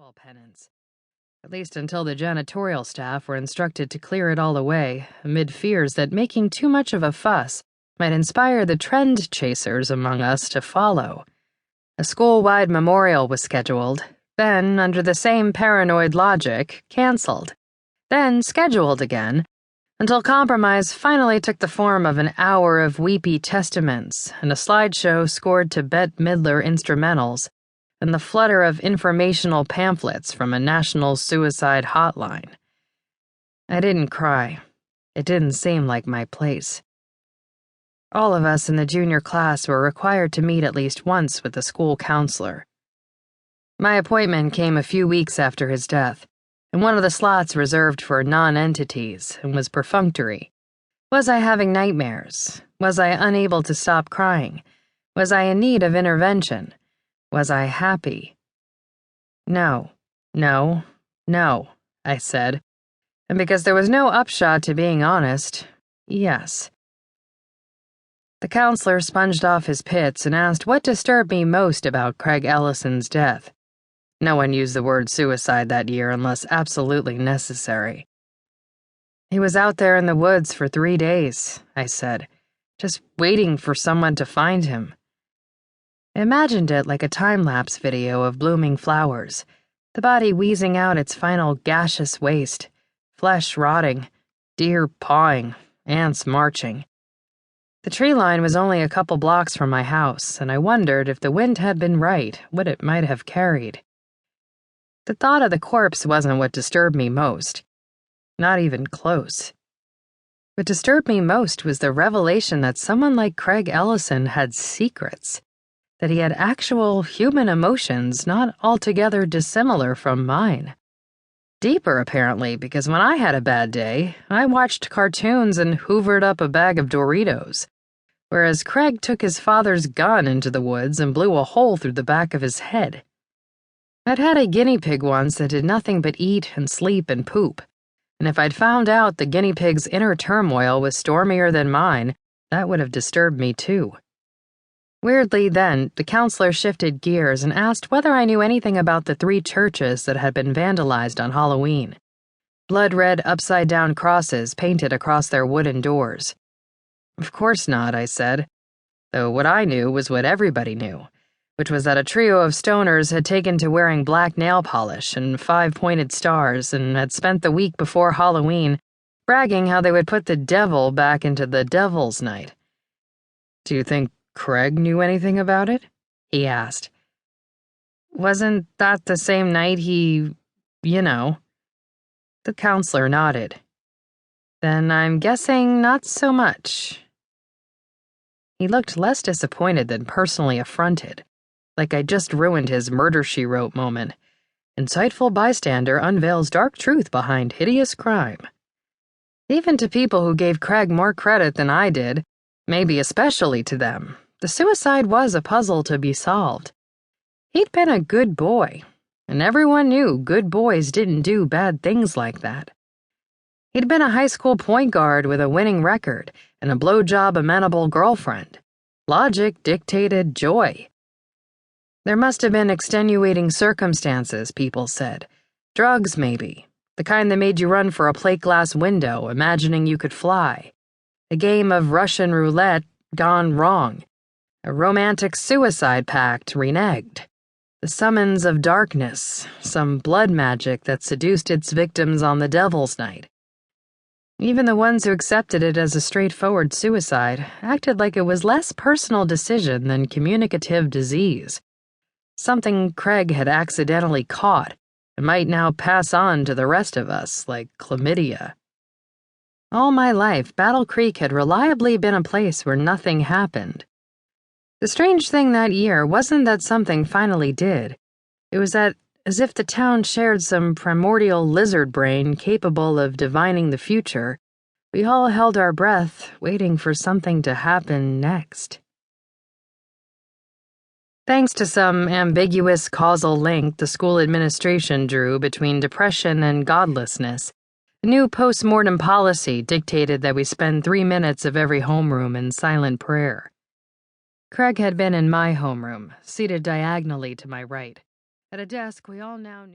farewell penance. At least until the janitorial staff were instructed to clear it all away, amid fears that making too much of a fuss might inspire the trend chasers among us to follow. A school-wide memorial was scheduled, then, under the same paranoid logic, canceled, then scheduled again, until compromise finally took the form of an hour of weepy testaments and a slideshow scored to Bette Midler instrumentals and the flutter of informational pamphlets from a national suicide hotline. I didn't cry. It didn't seem like my place. All of us in the junior class were required to meet at least once with the school counselor. My appointment came a few weeks after his death, and one of the slots reserved for non-entities and was perfunctory. Was I having nightmares? Was I unable to stop crying? Was I in need of intervention? Was I happy? No, I said, and because there was no upshot to being honest, yes. The counselor sponged off his pits and asked what disturbed me most about Craig Allison's death. No one used the word suicide that year unless absolutely necessary. He was out there in the woods for 3 days, I said, just waiting for someone to find him. I imagined it like a time-lapse video of blooming flowers, the body wheezing out its final gaseous waste, flesh rotting, deer pawing, ants marching. The tree line was only a couple blocks from my house, and I wondered if the wind had been right, what it might have carried. The thought of the corpse wasn't what disturbed me most. Not even close. What disturbed me most was the revelation that someone like Craig Allison had secrets, that he had actual human emotions not altogether dissimilar from mine. Deeper, apparently, because when I had a bad day, I watched cartoons and hoovered up a bag of Doritos, whereas Craig took his father's gun into the woods and blew a hole through the back of his head. I'd had a guinea pig once that did nothing but eat and sleep and poop, and if I'd found out the guinea pig's inner turmoil was stormier than mine, that would have disturbed me too. Weirdly, then, the counselor shifted gears and asked whether I knew anything about the 3 churches that had been vandalized on Halloween. Blood-red upside-down crosses painted across their wooden doors. Of course not, I said, though what I knew was what everybody knew, which was that a trio of stoners had taken to wearing black nail polish and 5-pointed stars and had spent the week before Halloween bragging how they would put the devil back into the Devil's Night. Do you think Craig knew anything about it? He asked. Wasn't that the same night he, The counselor nodded. Then I'm guessing not so much. He looked less disappointed than personally affronted, like I'd just ruined his Murder, She Wrote moment. Insightful bystander unveils dark truth behind hideous crime. Even to people who gave Craig more credit than I did, maybe especially to them, the suicide was a puzzle to be solved. He'd been a good boy, and everyone knew good boys didn't do bad things like that. He'd been a high school point guard with a winning record and a blowjob-amenable girlfriend. Logic dictated joy. There must have been extenuating circumstances, people said. Drugs, maybe. The kind that made you run for a plate glass window, imagining you could fly. A game of Russian roulette gone wrong. A romantic suicide pact reneged. The summons of darkness, some blood magic that seduced its victims on the Devil's Night. Even the ones who accepted it as a straightforward suicide acted like it was less personal decision than communicative disease. Something Craig had accidentally caught and might now pass on to the rest of us, like chlamydia. All my life, Battle Creek had reliably been a place where nothing happened. The strange thing that year wasn't that something finally did. It was that, as if the town shared some primordial lizard brain capable of divining the future, we all held our breath, waiting for something to happen next. Thanks to some ambiguous causal link the school administration drew between depression and godlessness, a new post-mortem policy dictated that we spend 3 minutes of every homeroom in silent prayer. Craig had been in my homeroom, seated diagonally to my right. At a desk we all now knew.